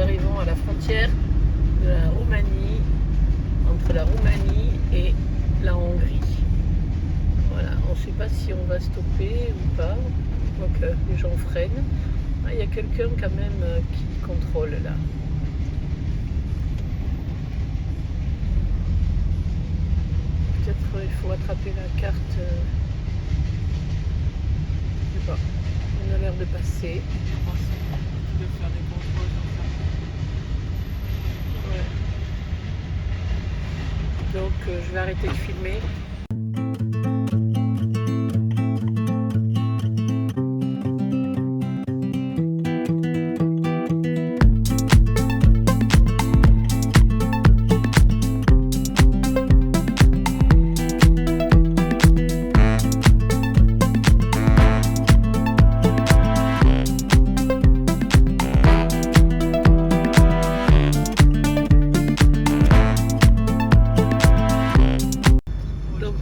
arrivons à la frontière de la Roumanie, entre la Roumanie et la Hongrie. Voilà, on ne sait pas si on va stopper ou pas. On voit que les gens freinent. Ah, il y a quelqu'un quand même qui contrôle là. Peut-être il faut attraper la carte. Je sais pas. On a l'air de passer. De faire des contrôles comme ça. Ouais. Donc je vais arrêter de filmer.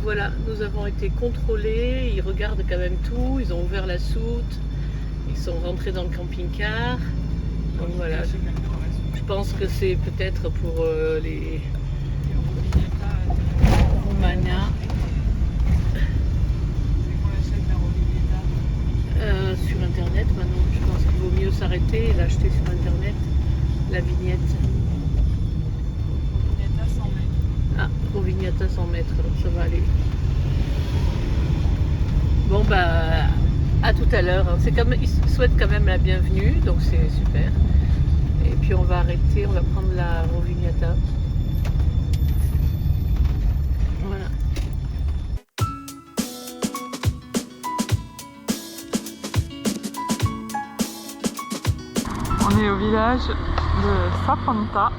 Voilà, nous avons été contrôlés, ils regardent quand même tout, ils ont ouvert la soute, ils sont rentrés dans le camping-car. Donc voilà, je pense que c'est peut-être pour les Roumaniens. Sur internet maintenant, je pense qu'il vaut mieux s'arrêter et l'acheter sur internet, la vignette. Ah, Rovignata 100 mètres, alors ça va aller. Bon bah, à tout à l'heure. Ils souhaitent quand même la bienvenue, donc c'est super. Et puis on va arrêter, on va prendre la Rovignata. Voilà. On est au village de Sapanta,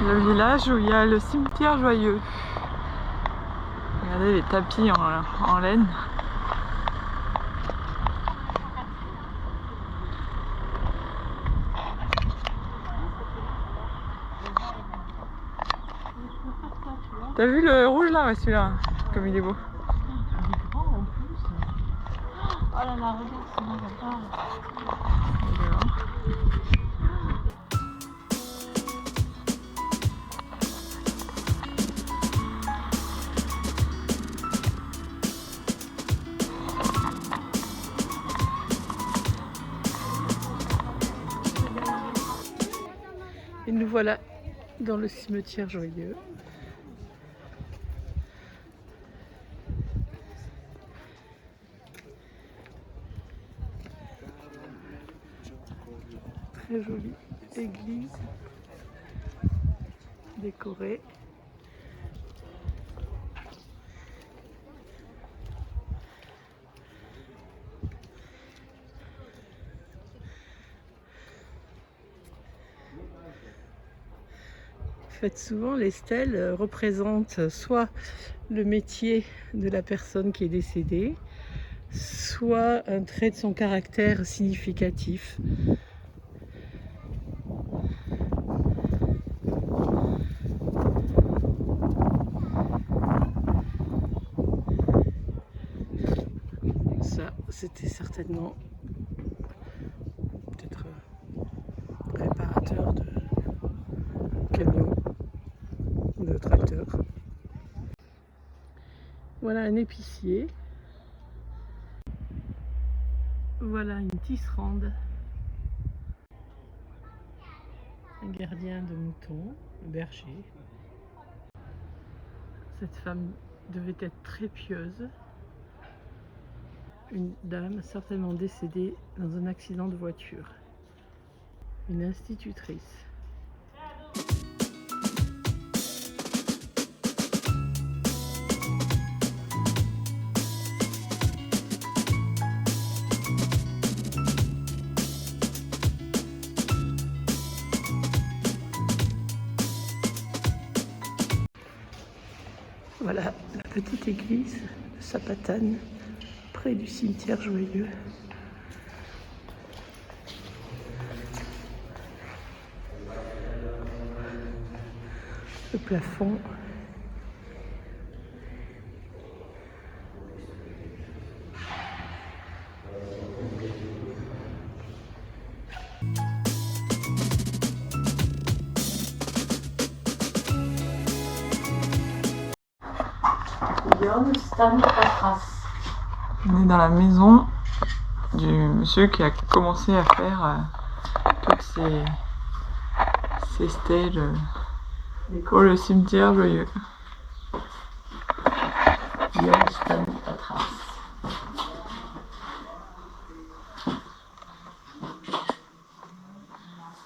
le village où il y a le cimetière joyeux. Regardez les tapis en laine. T'as vu le rouge là? Ouais, celui-là, comme il est beau. Il est grand en plus. Oh là là, regarde, c'est bon, et nous voilà dans le cimetière joyeux. Très jolie église décorée. En fait, souvent les stèles représentent soit le métier de la personne qui est décédée, soit un trait de son caractère significatif. Ça, c'était certainement peut-être réparateur de camion, de tracteur. Voilà un épicier. Voilà une tisserande. Un gardien de moutons, un berger. Cette femme devait être très pieuse. Une dame certainement décédée dans un accident de voiture. Une institutrice. Voilà la petite église de Sapatane, près du cimetière joyeux. Le plafond. Jon Stan Patras. On est dans la maison du monsieur qui a commencé à faire toutes ces stèles pour le cimetière joyeux. Jon Stan Patras.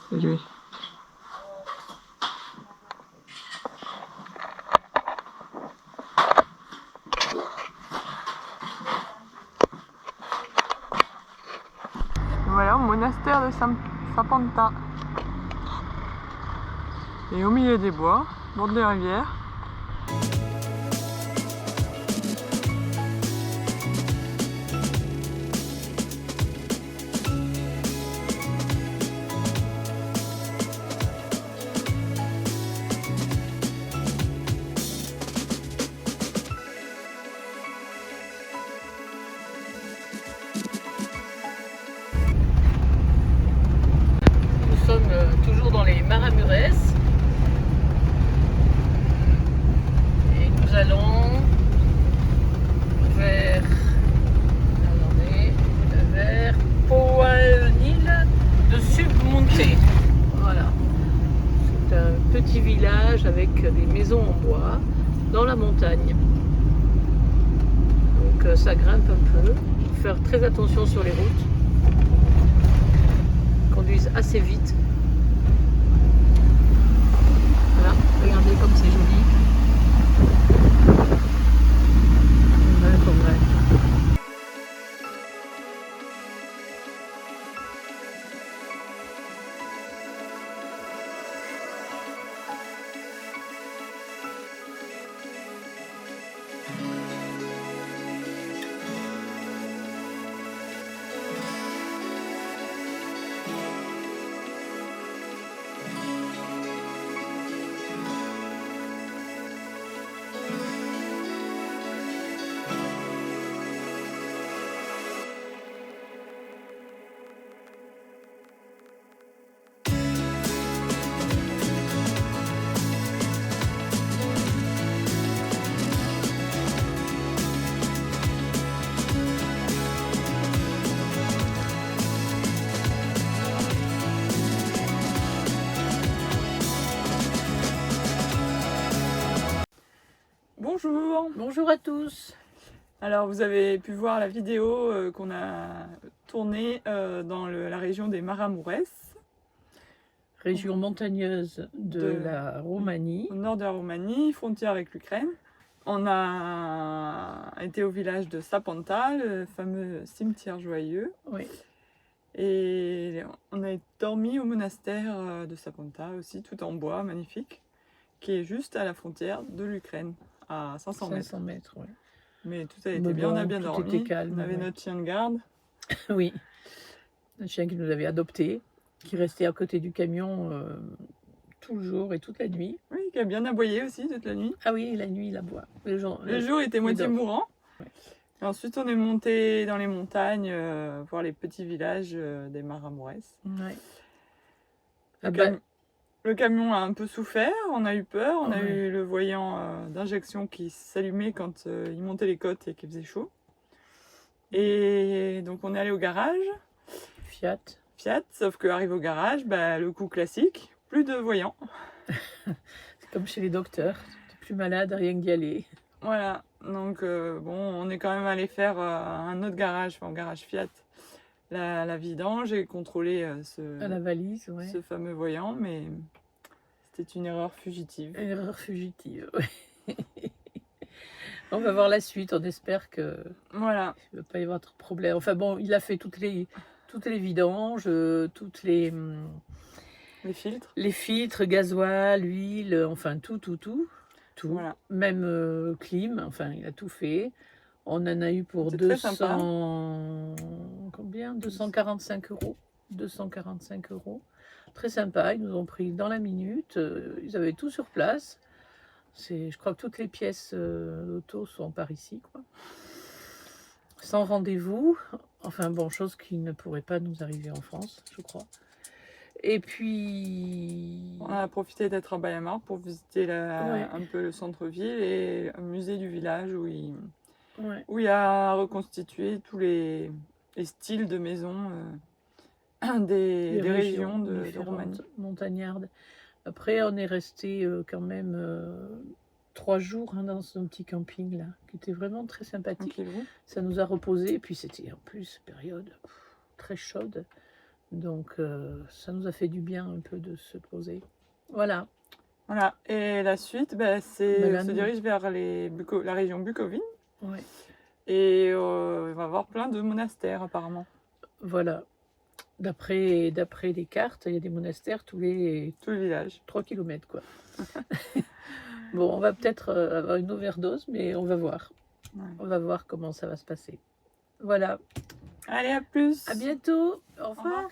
C'est lui. Voilà, au monastère de Sapanta. Et au milieu des bois, bord de la rivière. Nous sommes toujours dans les Maramurees et nous allons vers Poanil de Submonte. Voilà, c'est un petit village avec des maisons en bois dans la montagne. Donc ça grimpe un peu, il faut faire très attention sur les routes. Conduisent assez vite. Voilà, regardez comme c'est joli. Voilà, comme vrai. Bonjour. Bonjour à tous. Alors vous avez pu voir la vidéo qu'on a tournée dans la région des Maramurees, Région montagneuse de la Roumanie. au nord de la Roumanie, frontière avec l'Ukraine. On a été au village de Sapanta, le fameux cimetière joyeux. Oui. Et on a dormi au monastère de Sapanta aussi, tout en bois, magnifique, qui est juste à la frontière de l'Ukraine, à 500 mètres. 500 mètres, oui. Mais tout a été bien, on a bien tout dormi. était calme, On avait ouais. notre chien de garde. Oui, un chien qui nous avait adopté, qui restait à côté du camion tout le jour et toute la nuit. Oui, qui a bien aboyé aussi toute la nuit. Ah oui, la nuit, il aboie. Le jour était moitié dort. mourant. Ouais. Et ensuite, on est monté dans les montagnes voir les petits villages des Maramurees. Ouais. Le, Ah bah, le camion a un peu souffert, on a eu peur, on a ouais. eu le voyant d'injection qui s'allumait quand il montait les côtes et qu'il faisait chaud. Et donc on est allé au garage, Fiat. sauf qu'arrive au garage, bah, le coup classique, plus de voyant. C'est comme chez les docteurs. T'es plus malade, rien que d'y aller. Voilà, donc bon, on est quand même allé faire un autre garage, enfin un garage Fiat, la vidange et contrôler À la valise, ouais. ce fameux voyant, mais c'était une erreur fugitive. Une erreur fugitive, ouais. On va voir la suite, on espère que Voilà, il ne va pas y avoir trop de problème. Enfin bon, il a fait toutes les vidanges, toutes les filtres. les filtres, gasoil, huile, enfin tout. Voilà. Même clim, enfin il a tout fait. On en a eu pour C'était très sympa. 245 euros. 245 euros. Très sympa, ils nous ont pris dans la minute. Ils avaient tout sur place. Je crois que toutes les pièces d'auto sont par ici, quoi. Sans rendez-vous. Enfin bon, chose qui ne pourrait pas nous arriver en France, je crois. Et puis... On a profité d'être à Bayamar pour visiter Ouais. un peu le centre-ville et un musée du village Ouais. où il a reconstitué tous les styles de maisons des régions de Roumanie. Montagnardes. Après, on est resté quand même 3 jours dans un petit camping là, qui était vraiment très sympathique. Tranquillou. Ça nous a reposé, et puis c'était en plus période très chaude. Donc ça nous a fait du bien un peu de se poser. Voilà. Voilà. Et la suite, là, se nous- dirige vers la région Bucovine. Ouais. Et on va voir plein de monastères apparemment. Voilà. D'après les cartes, il y a des monastères tous les Tout le village. 3 km quoi. Bon, on va peut-être avoir une overdose, mais on va voir. Ouais. On va voir comment ça va se passer. Voilà. Allez, à plus. À bientôt. Au revoir. revoir.